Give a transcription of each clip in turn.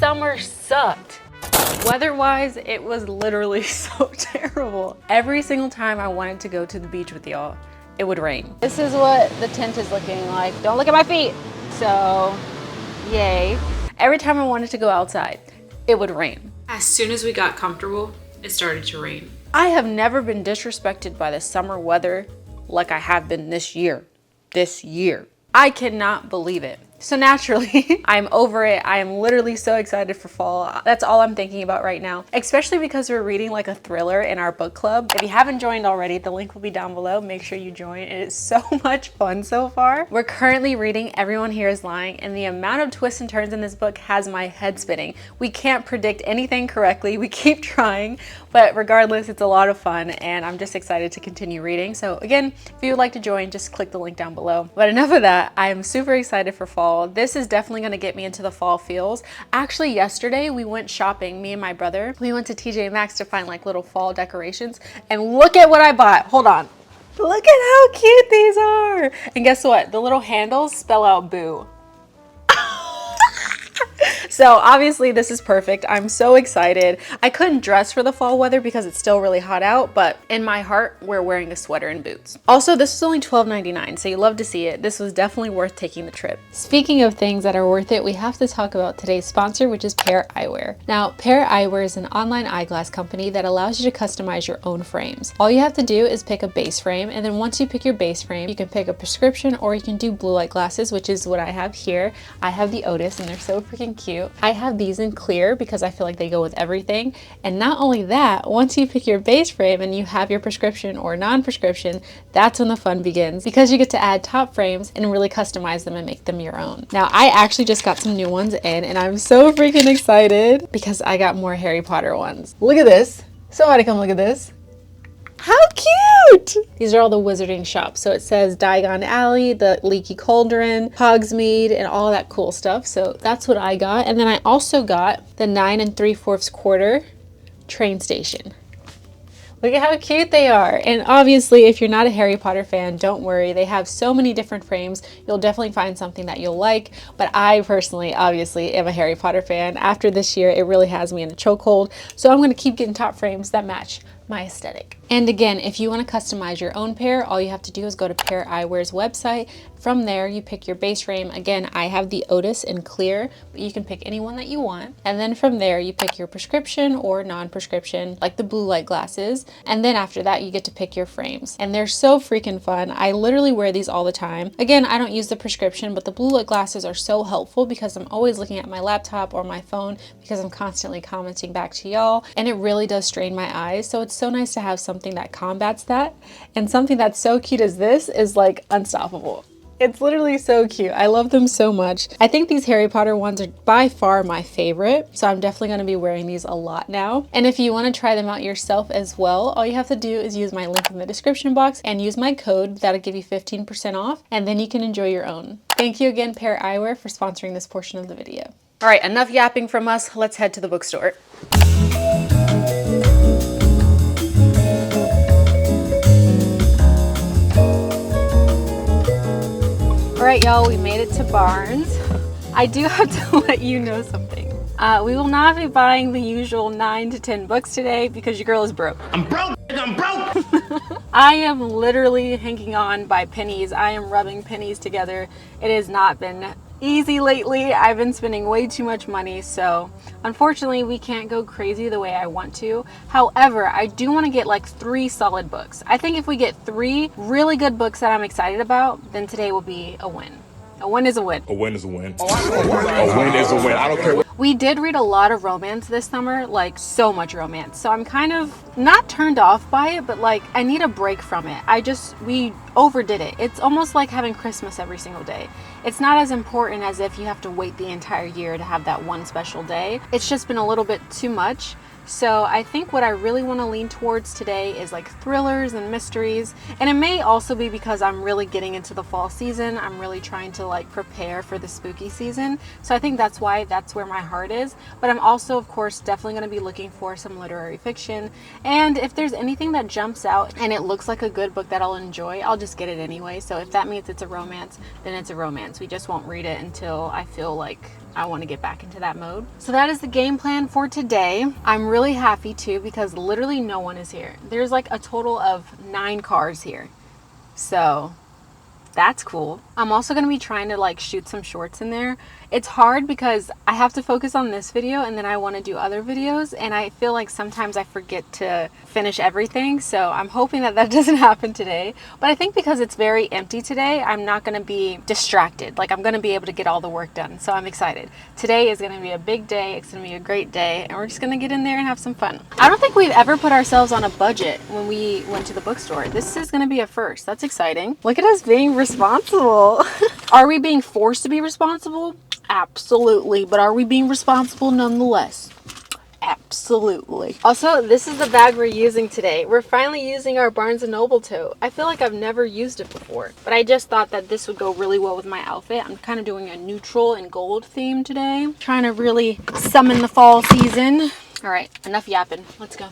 summer sucked. Weather-wise, it was literally so terrible. Every single time I wanted to go to the beach with y'all, it would rain. This is what the tent is looking like. Don't look at my feet. So, yay. Every time I wanted to go outside, it would rain. As soon as we got comfortable, it started to rain. I have never been disrespected by the summer weather like I have been this year. I cannot believe it. So naturally, I'm over it. I am literally so excited for fall. That's all I'm thinking about right now, especially because we're reading like a thriller in our book club. If you haven't joined already, the link will be down below. Make sure you join. It is so much fun so far. We're currently reading Everyone Here is Lying, and the amount of twists and turns in this book has my head spinning. We can't predict anything correctly. We keep trying, but regardless, it's a lot of fun, and I'm just excited to continue reading. So again, if you would like to join, just click the link down below. But enough of that. I am super excited for fall. This is definitely going to get me into the fall feels. Actually, yesterday we went shopping, me and my brother. We went to TJ Maxx to find like little fall decorations, and look at what I bought. Hold on. Look at how cute these are. And guess what? The little handles spell out boo. So obviously this is perfect. I'm so excited. I couldn't dress for the fall weather because it's still really hot out, but in my heart, we're wearing a sweater and boots. Also, this was only $12.99, so you love to see it. This was definitely worth taking the trip. Speaking of things that are worth it, we have to talk about today's sponsor, which is Pair Eyewear. Now, Pair Eyewear is an online eyeglass company that allows you to customize your own frames. All you have to do is pick a base frame, and then once you pick your base frame, you can pick a prescription or you can do blue light glasses, which is what I have here. I have the Otis, and they're so freaking cute. I have these in clear because I feel like they go with everything. And not only that, once you pick your base frame and you have your prescription or non-prescription, that's when the fun begins because you get to add top frames and really customize them and make them your own. Now, I actually just got some new ones in, and I'm so freaking excited because I got more Harry Potter ones. Look at this. Somebody come look at this. How cute! These are all the wizarding shops. So it says Diagon Alley, the Leaky Cauldron, Hogsmeade, and all that cool stuff. So that's what I got. And then I also got the 9 3/4 quarter train station. Look at how cute they are. And obviously, if you're not a Harry Potter fan, don't worry. They have so many different frames. You'll definitely find something that you'll like. But I personally, obviously, am a Harry Potter fan. After this year, it really has me in a chokehold. So I'm going to keep getting top frames that match my aesthetic. And again, if you want to customize your own pair, all you have to do is go to Pair Eyewear's website. From there, you pick your base frame. Again, I have the Otis in clear, but you can pick any one that you want. And then from there, you pick your prescription or non-prescription, like the blue light glasses. And then after that, you get to pick your frames. And they're so freaking fun. I literally wear these all the time. Again, I don't use the prescription, but the blue light glasses are so helpful because I'm always looking at my laptop or my phone because I'm constantly commenting back to y'all. And it really does strain my eyes. So it's so nice to have something that combats that. And something that's so cute as this is like unstoppable. It's literally so cute. I love them so much. I think these Harry Potter ones are by far my favorite. So I'm definitely going to be wearing these a lot now. And if you want to try them out yourself as well, all you have to do is use my link in the description box and use my code. That'll give you 15% off. And then you can enjoy your own. Thank you again, Pair Eyewear, for sponsoring this portion of the video. All right, enough yapping from us. Let's head to the bookstore. All right, y'all, we made it to Barnes. I do have to let you know something. We will not be buying the usual 9 to 10 books today because your girl is broke. I'm broke! I'm broke! I am literally hanging on by pennies. I am rubbing pennies together. It has not been easy lately. I've been spending way too much money, so unfortunately we can't go crazy the way I want to. However, I do want to get like 3 solid books. I think if we get 3 really good books that I'm excited about, then today will be a win. A win is a win. A win is a win. A win is a win. I don't care what. We did read a lot of romance this summer, like so much romance. So I'm kind of not turned off by it, but like I need a break from it. We overdid it. It's almost like having Christmas every single day. It's not as important as if you have to wait the entire year to have that one special day. It's just been a little bit too much. So I think what I really want to lean towards today is like thrillers and mysteries. And it may also be because I'm really getting into the fall season. I'm really trying to like prepare for the spooky season. So I think that's where my heart is. But I'm also, of course, definitely going to be looking for some literary fiction. And if there's anything that jumps out and it looks like a good book that I'll enjoy, I'll just get it anyway. So if that means it's a romance, then it's a romance. We just won't read it until I feel like I want to get back into that mode. So that is the game plan for today. I'm really happy too because literally no one is here. There's like a total of 9 cars here. So that's cool. I'm also going to be trying to like shoot some shorts in there. It's hard because I have to focus on this video and then I want to do other videos, and I feel like sometimes I forget to finish everything. So I'm hoping that that doesn't happen today. But I think because it's very empty today, I'm not going to be distracted. Like I'm going to be able to get all the work done. So I'm excited. Today is going to be a big day. It's going to be a great day, and we're just going to get in there and have some fun. I don't think we've ever put ourselves on a budget when we went to the bookstore. This is going to be a first. That's exciting. Look at us being responsible. Are we being forced to be responsible? Absolutely. But are we being responsible nonetheless? Absolutely. Also, this is the bag we're using today. We're finally using our Barnes & Noble tote. I feel like I've never used it before, but I just thought that this would go really well with my outfit. I'm kind of doing a neutral and gold theme today. Trying to really summon the fall season. All right, enough yapping. Let's go.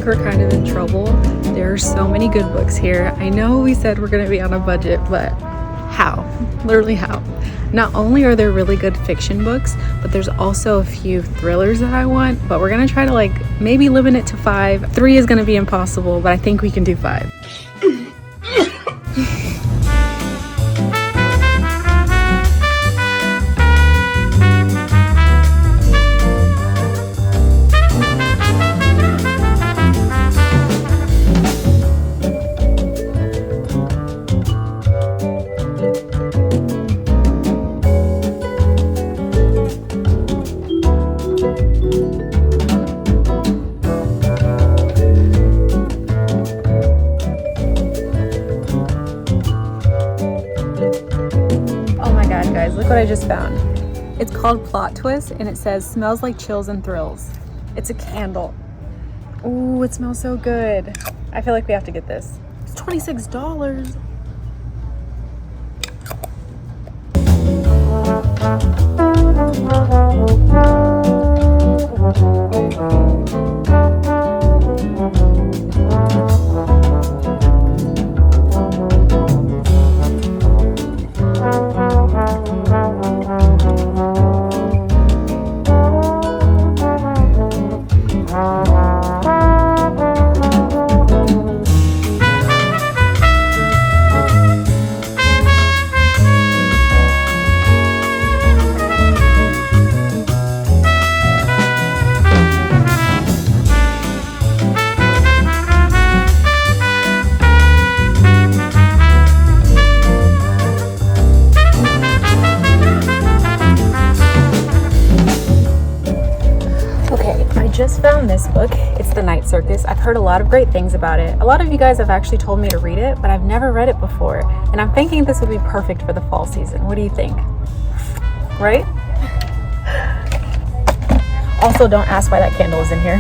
We're kind of in trouble. There are so many good books here. I know we said we're going to be on a budget, but how? Literally how? Not only are there really good fiction books, but there's also a few thrillers that I want, but we're going to try to like maybe limit it to 5. 3 is going to be impossible, but I think we can do 5. Look what I just found. It's called Plot Twist, and it says smells like chills and thrills. It's a candle. Ooh, it smells so good. I feel like we have to get this. It's $26. Just found this book. It's The Night Circus. I've heard a lot of great things about it. A lot of you guys have actually told me to read it, but I've never read it before. And I'm thinking this would be perfect for the fall season. What do you think? Right? Also, don't ask why that candle is in here.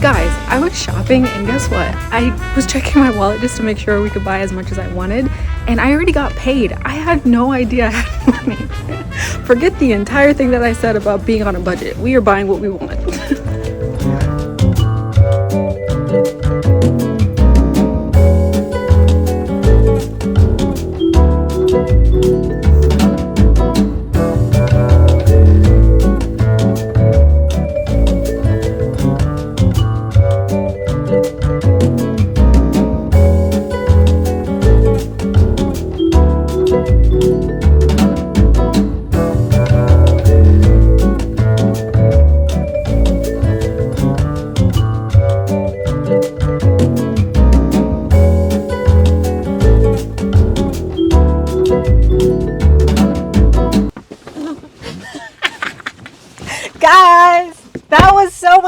Guys, I was shopping and guess what? I was checking my wallet just to make sure we could buy as much as I wanted, and I already got paid. I had no idea I had money. Forget the entire thing that I said about being on a budget. We are buying what we want.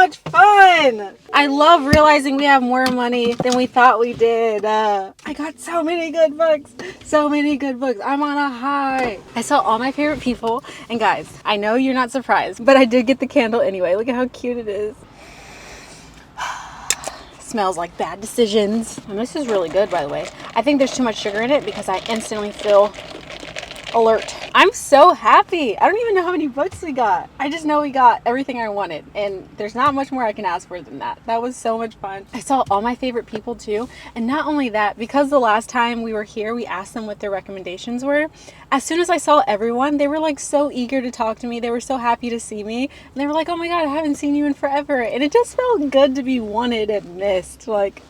much fun. I love realizing we have more money than we thought we did. I got so many good books. So many good books. I'm on a high. I saw all my favorite people. And guys, I know you're not surprised, but I did get the candle anyway. Look at how cute it is. Smells like bad decisions. And this is really good, by the way. I think there's too much sugar in it because I instantly feel alert. I'm so happy. I don't even know how many books we got. I just know we got everything I wanted, and there's not much more I can ask for than that. That was so much fun. I saw all my favorite people too, and not only that, because the last time we were here we asked them what their recommendations were. As soon as I saw everyone, they were like so eager to talk to me. They were so happy to see me, and they were like, oh my god, I haven't seen you in forever. And it just felt good to be wanted and missed. Like,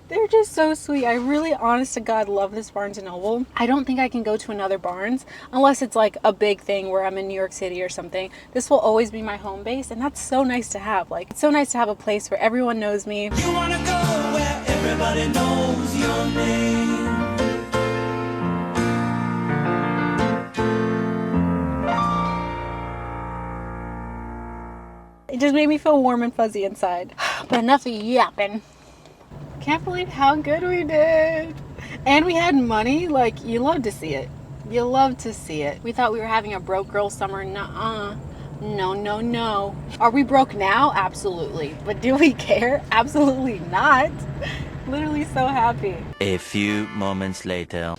they're just so sweet. I really, honest to God, love this Barnes & Noble. I don't think I can go to another Barnes unless it's like a big thing where I'm in New York City or something. This will always be my home base, and that's so nice to have. Like, it's so nice to have a place where everyone knows me. You wanna go where everybody knows your name. It just made me feel warm and fuzzy inside. But enough of yapping. Can't believe how good we did. And we had money. Like, you love to see it. You love to see it. We thought we were having a broke girl summer. Nuh-uh. No, no, no. Are we broke now? Absolutely. But do we care? Absolutely not. Literally so happy. A few moments later.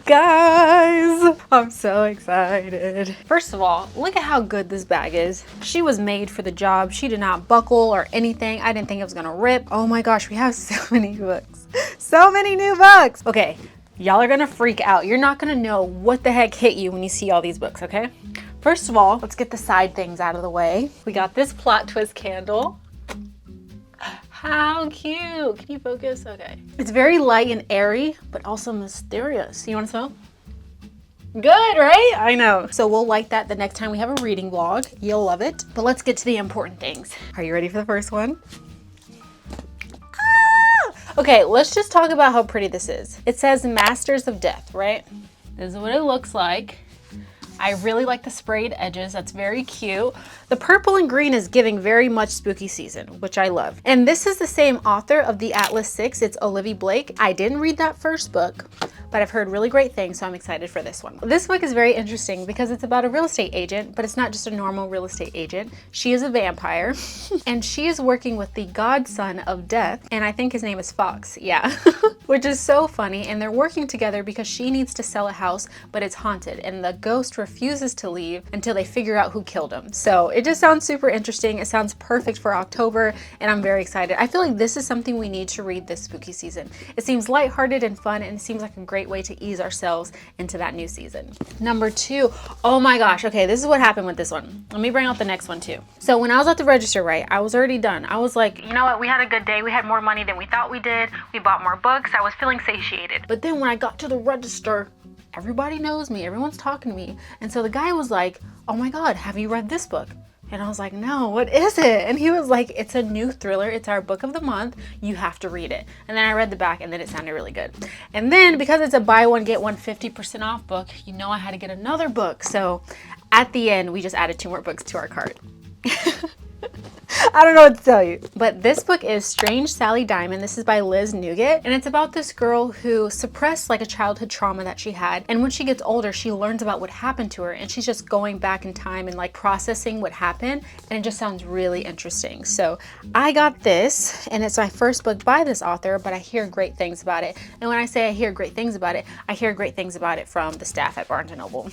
Guys, I'm so excited. First of all, look at how good this bag is. She was made for the job. She did not buckle or anything. I didn't think it was gonna rip. Oh my gosh, we have so many books. So many new books. Okay, y'all are gonna freak out. You're not gonna know what the heck hit you when you see all these books, okay? First of all, let's get the side things out of the way. We got this plot twist candle. How cute. Can you focus? Okay. It's very light and airy, but also mysterious. You want to smell? Good, right? I know. So we'll light that the next time we have a reading vlog. You'll love it. But let's get to the important things. Are you ready for the first one? Okay, let's just talk about how pretty this is. It says Masters of Death, right? This is what it looks like. I really like the sprayed edges. That's very cute. The purple and green is giving very much spooky season, which I love. And this is the same author of the Atlas 6. It's Olivia Blake. I didn't read that first book, but I've heard really great things, so I'm excited for this one. This book is very interesting because it's about a real estate agent, but it's not just a normal real estate agent. She is a vampire, and she is working with the godson of death, and I think his name is Fox, yeah. Which is so funny, and they're working together because she needs to sell a house, but it's haunted, and the ghost refuses to leave until they figure out who killed him. So it just sounds super interesting. It sounds perfect for October, and I'm very excited. I feel like this is something we need to read this spooky season. It seems lighthearted and fun, and it seems like a great way to ease ourselves into that new season. Number 2, oh my gosh, okay, this is what happened with this one. Let me bring out the next one too. So when I was at the register, right, I was already done. I was like, you know what, we had a good day. We had more money than we thought we did. We bought more books. I was feeling satiated. But then when I got to the register, everybody knows me, everyone's talking to me. And so the guy was like, oh my God, have you read this book? And I was like, no, what is it? And he was like, it's a new thriller. It's our book of the month. You have to read it. And then I read the back, and then it sounded really good. And then because it's a buy one, get one 50% off book, you know I had to get another book. So at the end, we just added 2 more books to our cart. I don't know what to tell you. But this book is Strange Sally Diamond. This is by Liz Nougat. And it's about this girl who suppressed like a childhood trauma that she had. And when she gets older, she learns about what happened to her. And she's just going back in time and like processing what happened. And it just sounds really interesting. So I got this, and it's my first book by this author, but I hear great things about it. And when I say I hear great things about it, I hear great things about it from the staff at Barnes & Noble.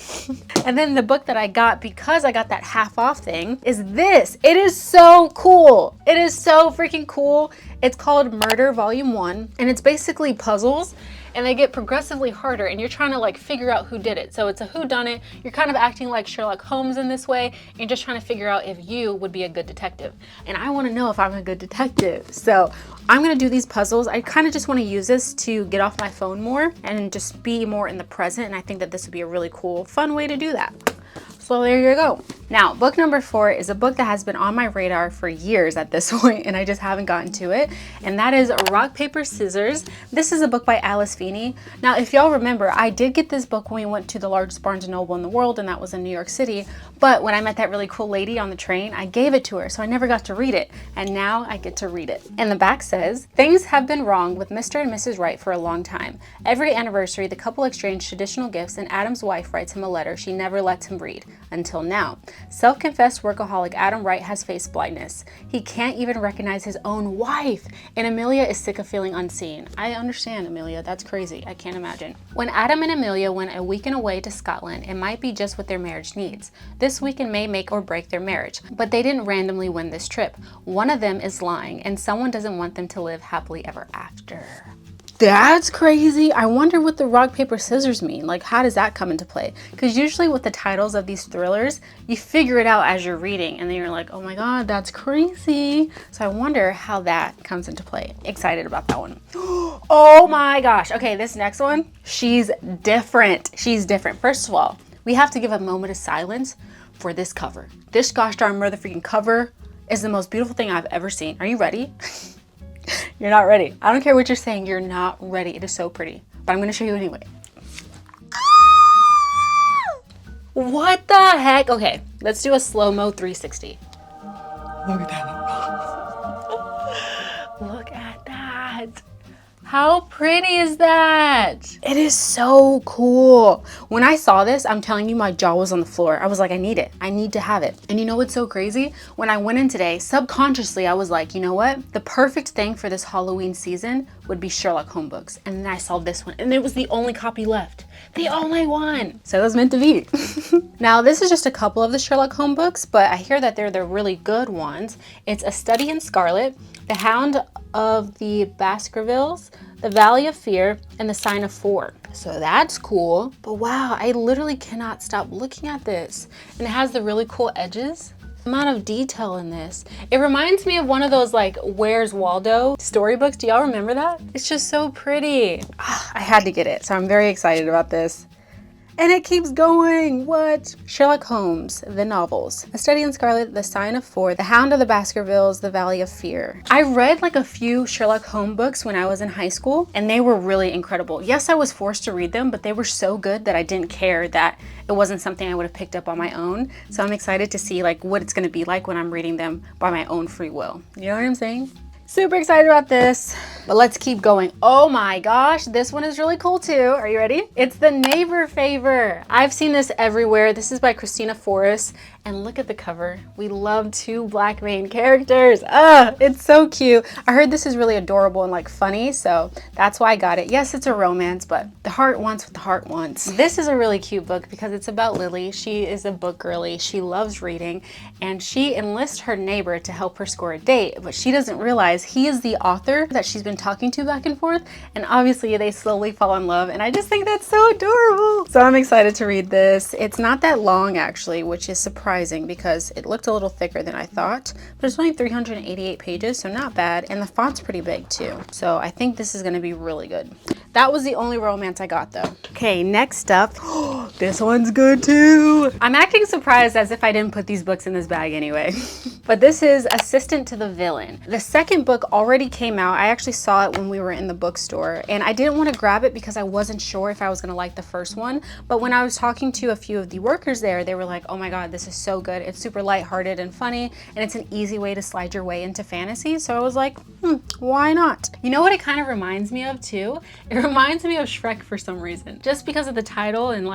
And then the book that I got, because I got that half off thing, is this. It is so cool. It is so freaking cool. It's called Murder Volume 1, and it's basically puzzles, and they get progressively harder, and you're trying to like figure out who did it. So it's a whodunit. You're kind of acting like Sherlock Holmes in this way. You're just trying to figure out if you would be a good detective. And I want to know if I'm a good detective. So I'm going to do these puzzles. I kind of just want to use this to get off my phone more and just be more in the present. And I think that this would be a really cool, fun way to do that. So there you go. Now, book number 4 is a book that has been on my radar for years at this point, and I just haven't gotten to it, and that is Rock, Paper, Scissors. This is a book by Alice Feeney. Now, if y'all remember, I did get this book when we went to the largest Barnes & Noble in the world, and that was in New York City, but when I met that really cool lady on the train, I gave it to her, so I never got to read it, and now I get to read it. And the back says, things have been wrong with Mr. and Mrs. Wright for a long time. Every anniversary, the couple exchange traditional gifts, and Adam's wife writes him a letter she never lets him read, until now. Self-confessed workaholic Adam Wright has face blindness. He can't even recognize his own wife, and Amelia is sick of feeling unseen. I understand, Amelia. That's crazy. I can't imagine. When Adam and Amelia went a weekend away to Scotland, it might be just what their marriage needs. This weekend may make or break their marriage, but they didn't randomly win this trip. One of them is lying, and someone doesn't want them to live happily ever after. That's crazy. I wonder what the rock, paper, scissors mean. Like, how does that come into play? Because usually with the titles of these thrillers, you figure it out as you're reading, and then you're like, oh my God, that's crazy. So I wonder how that comes into play. Excited about that one. Oh my gosh. Okay, this next one, she's different. She's different. First of all, we have to give a moment of silence for this cover. This gosh darn motherfucking cover is the most beautiful thing I've ever seen. Are you ready? You're not ready. I don't care what you're saying. You're not ready. It is so pretty. But I'm going to show you anyway. What the heck? Okay, let's do a slow-mo 360. Look at that. Look at that. How pretty is that? It is so cool. When I saw this, I'm telling you, my jaw was on the floor. I was like, I need it. I need to have it. And you know what's so crazy? When I went in today, subconsciously, I was like, you know what? The perfect thing for this Halloween season would be Sherlock Holmes books. And then I saw this one, and it was the only copy left. The only one. So it was meant to be. Now, this is just a couple of the Sherlock Holmes books, but I hear that they're the really good ones. It's A Study in Scarlet, The Hound of the Baskervilles, The Valley of Fear, and The Sign of Four. So that's cool. But wow, I literally cannot stop looking at this. And it has the really cool edges. The amount of detail in this. It reminds me of one of those like Where's Waldo storybooks. Do y'all remember that? It's just so pretty. I had to get it. So I'm very excited about this. And it keeps going. What? Sherlock Holmes, the novels. A Study in Scarlet, The Sign of Four, The Hound of the Baskervilles, The Valley of Fear. I read like a few Sherlock Holmes books when I was in high school, and they were really incredible. Yes, I was forced to read them, but they were so good that I didn't care that it wasn't something I would have picked up on my own. So I'm excited to see like what it's gonna be like when I'm reading them by my own free will. You know what I'm saying? Super excited about this, but let's keep going. Oh my gosh, this one is really cool too. Are you ready? It's The Neighbor Favor. I've seen this everywhere. This is by Christina Forrest, and look at the cover. We love two black main characters. It's so cute. I heard this is really adorable and like funny, so that's why I got it. Yes, it's a romance, but the heart wants what the heart wants. This is a really cute book because it's about Lily. She is a book girly. She loves reading, and she enlists her neighbor to help her score a date, but she doesn't realize he is the author that she's been talking to back and forth, and obviously they slowly fall in love, and I just think that's so adorable. So I'm excited to read this. It's not that long actually, which is surprising because it looked a little thicker than I thought, but it's only 388 pages, so not bad, and the font's pretty big too. So I think this is gonna be really good. That was the only romance I got though. Okay, next up, this one's good too. I'm acting surprised as if I didn't put these books in this bag anyway. But this is Assistant to the Villain. The second book already came out. I actually saw it when we were in the bookstore, and I didn't want to grab it because I wasn't sure if I was gonna like the first one. But when I was talking to a few of the workers there, they were like, oh my God, this is so good. It's super lighthearted and funny, and it's an easy way to slide your way into fantasy. So I was like, why not? You know what it kind of reminds me of too? It reminds me of Shrek for some reason. Just because of the title and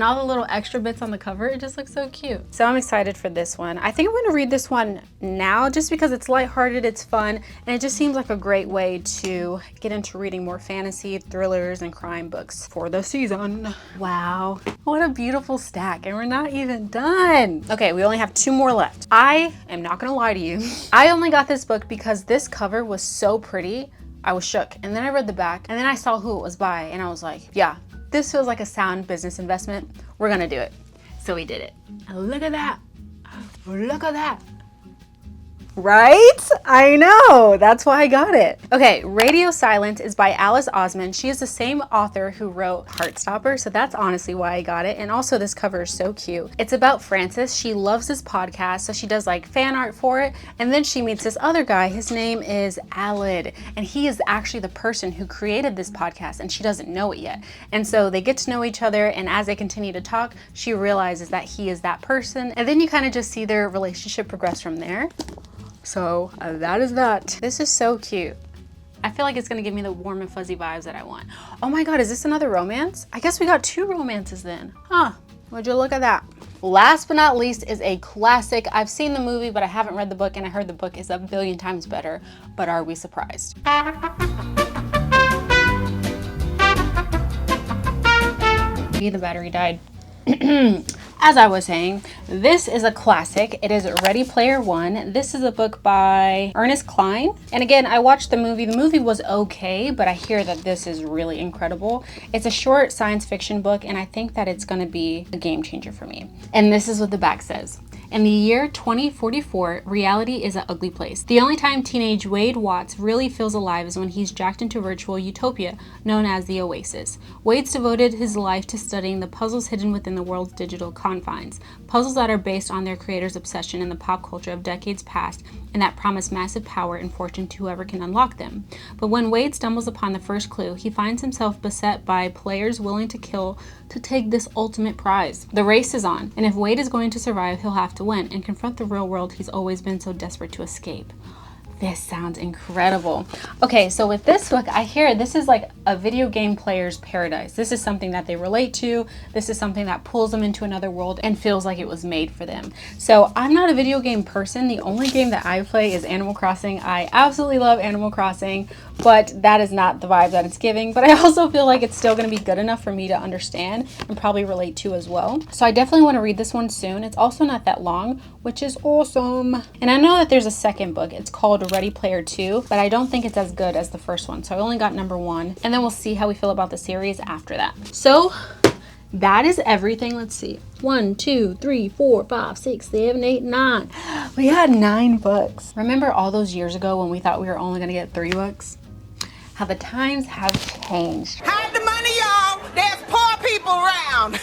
all the little extra bits on the cover, it just looks so cute. So I'm excited for this one. I think I'm gonna read this one now just because it's lighthearted, it's fun, and it just seems like a great way to get into reading more fantasy, thrillers, and crime books for the season. Wow, what a beautiful stack, and we're not even done. Okay, we only have 2 more left. I am not gonna lie to you. I only got this book because this cover was so pretty. I was shook, and then I read the back, and then I saw who it was by, and I was like, yeah, this feels like a sound business investment. We're gonna do it. So we did it. And look at that. Look at that. Right? I know. That's why I got it. Okay, Radio Silence is by Alice Osman. She is the same author who wrote Heartstopper, so that's honestly why I got it. And also this cover is so cute. It's about Frances. She loves this podcast, so she does like fan art for it. And then she meets this other guy. His name is Alid, and he is actually the person who created this podcast, and she doesn't know it yet. And so they get to know each other, and as they continue to talk, she realizes that he is that person. And then you kind of just see their relationship progress from there. So that is that. This is so cute. I feel like it's gonna give me the warm and fuzzy vibes that I want. Oh my God, is this another romance? I guess we got 2 romances then. Huh, would you look at that? Last but not least is a classic. I've seen the movie, but I haven't read the book, and I heard the book is a billion times better, but are we surprised? The battery died. As I was saying, this is a classic. It is Ready Player One. This is a book by Ernest Cline. And again, I watched the movie. The movie was okay, but I hear that this is really incredible. It's a short science fiction book, and I think that it's gonna be a game changer for me. And this is what the back says. In the year 2044, reality is an ugly place. The only time teenage Wade Watts really feels alive is when he's jacked into virtual utopia known as the Oasis. Wade's devoted his life to studying the puzzles hidden within the world's digital confines, puzzles that are based on their creator's obsession in the pop culture of decades past and that promise massive power and fortune to whoever can unlock them. But when Wade stumbles upon the first clue, he finds himself beset by players willing to kill to take this ultimate prize. The race is on, and if Wade is going to survive, he'll have to win and confront the real world he's always been so desperate to escape. This sounds incredible. Okay, so with this book, I hear this is like a video game player's paradise. This is something that they relate to. This is something that pulls them into another world and feels like it was made for them. So I'm not a video game person. The only game that I play is Animal Crossing. I absolutely love Animal Crossing, but that is not the vibe that it's giving. But I also feel like it's still gonna be good enough for me to understand and probably relate to as well. So I definitely wanna read this one soon. It's also not that long, which is awesome. And I know that there's a second book. It's called Ready Player 2, but I don't think it's as good as the first one. So I only got number 1, and then we'll see how we feel about the series after that. So that is everything. Let's see. 1, 2, 3, 4, 5, 6, 7, 8, 9. We had 9 books. Remember all those years ago when we thought we were only gonna get 3 books? How the times have changed. Hide the money, y'all. There's poor people around.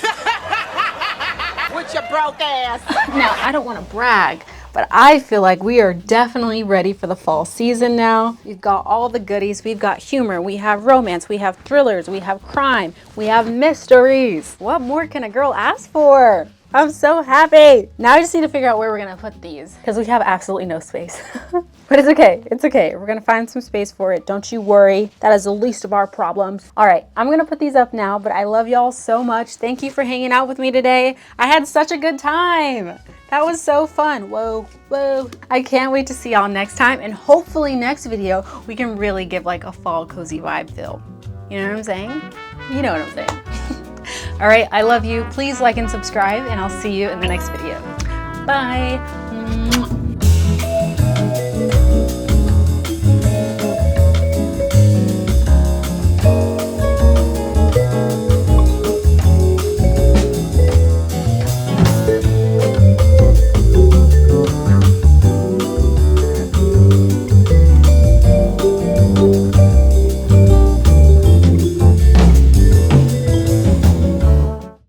With your broke ass. Now, I don't want to brag, but I feel like we are definitely ready for the fall season now. We've got all the goodies. We've got humor, we have romance, we have thrillers, we have crime, we have mysteries. What more can a girl ask for? I'm so happy. Now I just need to figure out where we're gonna put these because we have absolutely no space. But it's okay, it's okay. We're gonna find some space for it. Don't you worry. That is the least of our problems. All right, I'm gonna put these up now, but I love y'all so much. Thank you for hanging out with me today. I had such a good time. That was so fun. Whoa, whoa. I can't wait to see y'all next time, and hopefully next video, we can really give like a fall cozy vibe feel. You know what I'm saying? You know what I'm saying. All right, I love you. Please like and subscribe, and I'll see you in the next video. Bye.